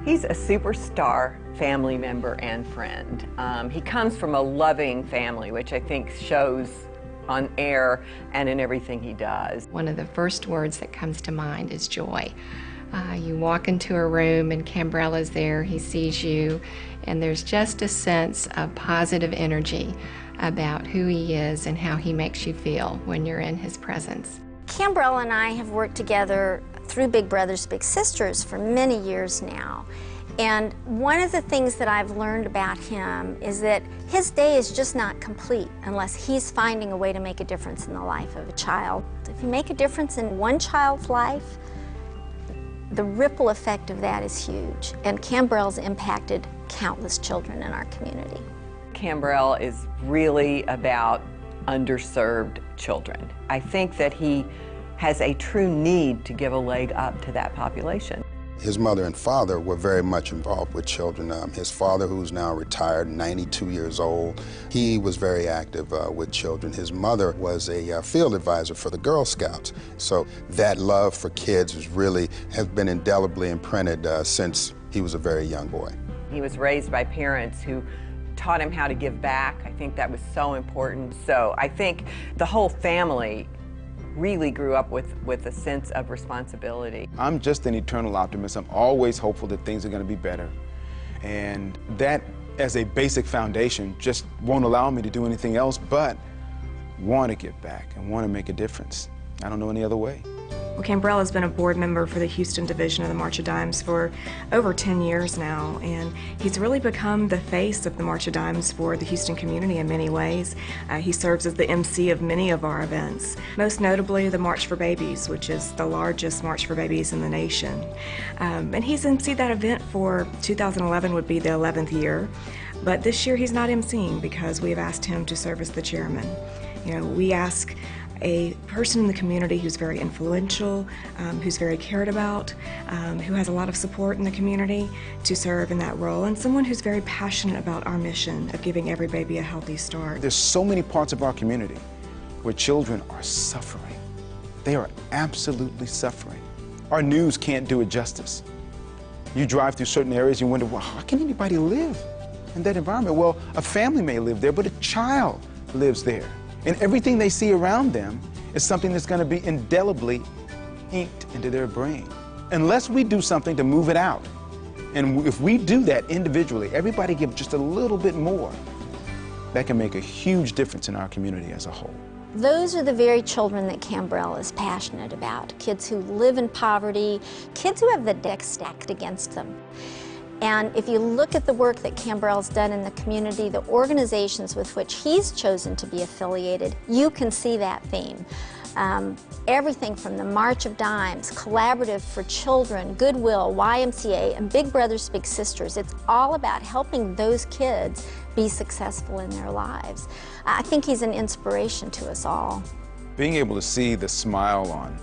He's a superstar family member and friend. He comes from a loving family, which I think shows on air and in everything he does. One of the first words that comes to mind is joy. You walk into a room and Khambrel is there, he sees you, and there's just a sense of positive energy about who he is and how he makes you feel when you're in his presence. Khambrel and I have worked together through Big Brothers Big Sisters for many years now. And one of the things that I've learned about him is that his day is just not complete unless he's finding a way to make a difference in the life of a child. If you make a difference in one child's life, the ripple effect of that is huge. And Khambrel's impacted countless children in our community. Khambrel is really about underserved children. I think that he has a true need to give a leg up to that population. His mother and father were very much involved with children. His father, who's now retired, 92 years old, he was very active with children. His mother was a field advisor for the Girl Scouts. So that love for kids has been indelibly imprinted since he was a very young boy. He was raised by parents who taught him how to give back. I think that was so important. So I think the whole family really grew up with a sense of responsibility. I'm just an eternal optimist. I'm always hopeful that things are going to be better. And that, as a basic foundation, just won't allow me to do anything else but want to give back and want to make a difference. I don't know any other way. Well, Khambrel has been a board member for the Houston division of the March of Dimes for over 10 years now, and he's really become the face of the March of Dimes for the Houston community in many ways. He serves as the MC of many of our events, most notably the March for Babies, which is the largest March for Babies in the nation. And he's MC'd that event for 2011 would be the 11th year, but this year he's not MCing because we have asked him to serve as the chairman. You know, we ask a person in the community who's very influential, who's very cared about, who has a lot of support in the community to serve in that role, and someone who's very passionate about our mission of giving every baby a healthy start. There's so many parts of our community where children are suffering. They are absolutely suffering. Our news can't do it justice. You drive through certain areas, you wonder, well, how can anybody live in that environment? Well, a family may live there, but a child lives there. And everything they see around them is something that's going to be indelibly inked into their brain. Unless we do something to move it out. And if we do that individually, everybody give just a little bit more, that can make a huge difference in our community as a whole. Those are the very children that Khambrel is passionate about. Kids who live in poverty, kids who have the deck stacked against them. And if you look at the work that Khambrel's done in the community, the organizations with which he's chosen to be affiliated, you can see that theme. Everything from the March of Dimes, Collaborative for Children, Goodwill, YMCA, and Big Brothers Big Sisters, it's all about helping those kids be successful in their lives. I think he's an inspiration to us all. Being able to see the smile on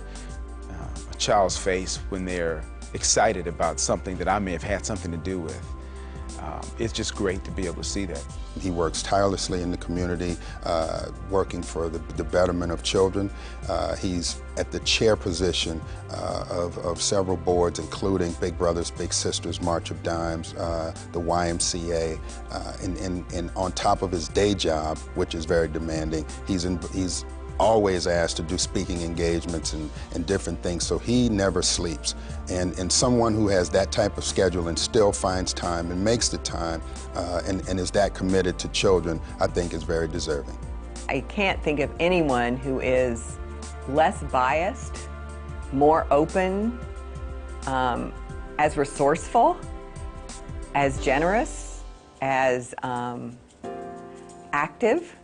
a child's face when they're excited about something that I may have had something to do with. It's just great to be able to see that. He works tirelessly in the community, working for the betterment of children. He's at the chair position of several boards, including Big Brothers Big Sisters, March of Dimes, the YMCA, and on top of his day job, which is very demanding, he's always asked to do speaking engagements and different things, so he never sleeps. And someone who has that type of schedule and still finds time and makes the time and is that committed to children, I think is very deserving. I can't think of anyone who is less biased, more open, as resourceful, as generous, as active,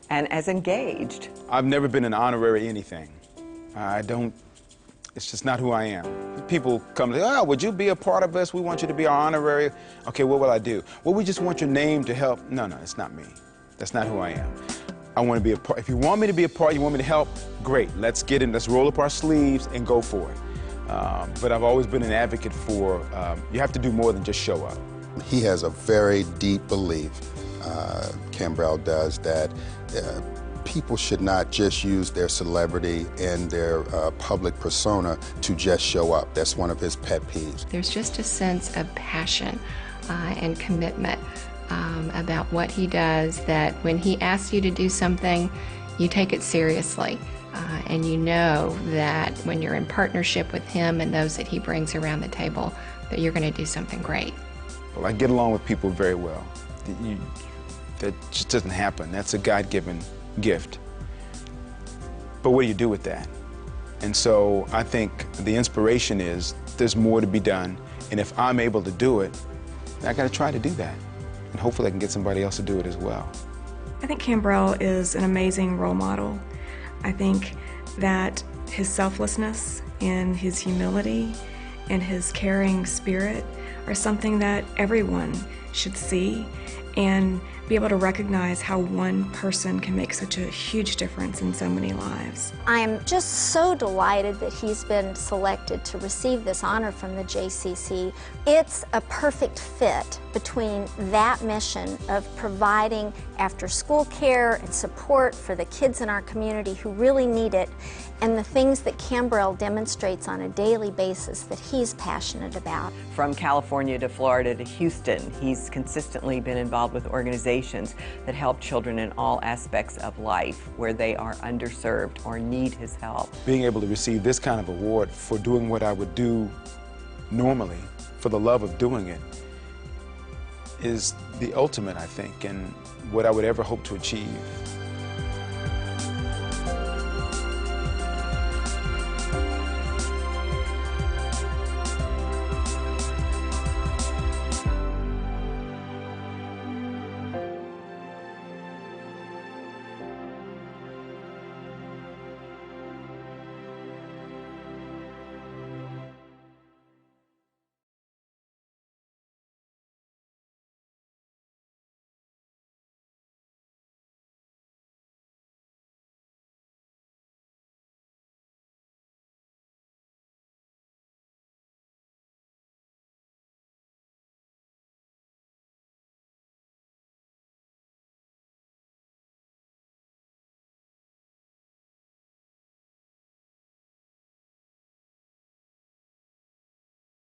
and as engaged. I've never been an honorary anything. It's just not who I am. People come and say, oh, would you be a part of us? We want you to be our honorary. Okay, what will I do? Well, we just want your name to help. No, it's not me. That's not who I am. I want to be a part. If you want me to be a part, you want me to help, great. Let's get in, let's roll up our sleeves and go for it. But I've always been an advocate for, you have to do more than just show up. He has a very deep belief, Khambrel does, that people should not just use their celebrity and their public persona to just show up. That's one of his pet peeves. There's just a sense of passion and commitment about what he does, that when he asks you to do something, you take it seriously. And you know that when you're in partnership with him and those that he brings around the table, that you're going to do something great. Well, I get along with people very well. That just doesn't happen. That's a God-given gift. But what do you do with that? And so I think the inspiration is there's more to be done, and if I'm able to do it, I got to try to do that. And hopefully I can get somebody else to do it as well. I think Khambrel is an amazing role model. I think that his selflessness and his humility and his caring spirit are something that everyone should see and be able to recognize how one person can make such a huge difference in so many lives. I'm just so delighted that he's been selected to receive this honor from the JCC. It's a perfect fit between that mission of providing after-school care and support for the kids in our community who really need it, and the things that Khambrel demonstrates on a daily basis that he's passionate about. From California to Florida to Houston, he's consistently been involved with organizations that help children in all aspects of life where they are underserved or need his help. Being able to receive this kind of award for doing what I would do normally, for the love of doing it, is the ultimate, I think, and what I would ever hope to achieve.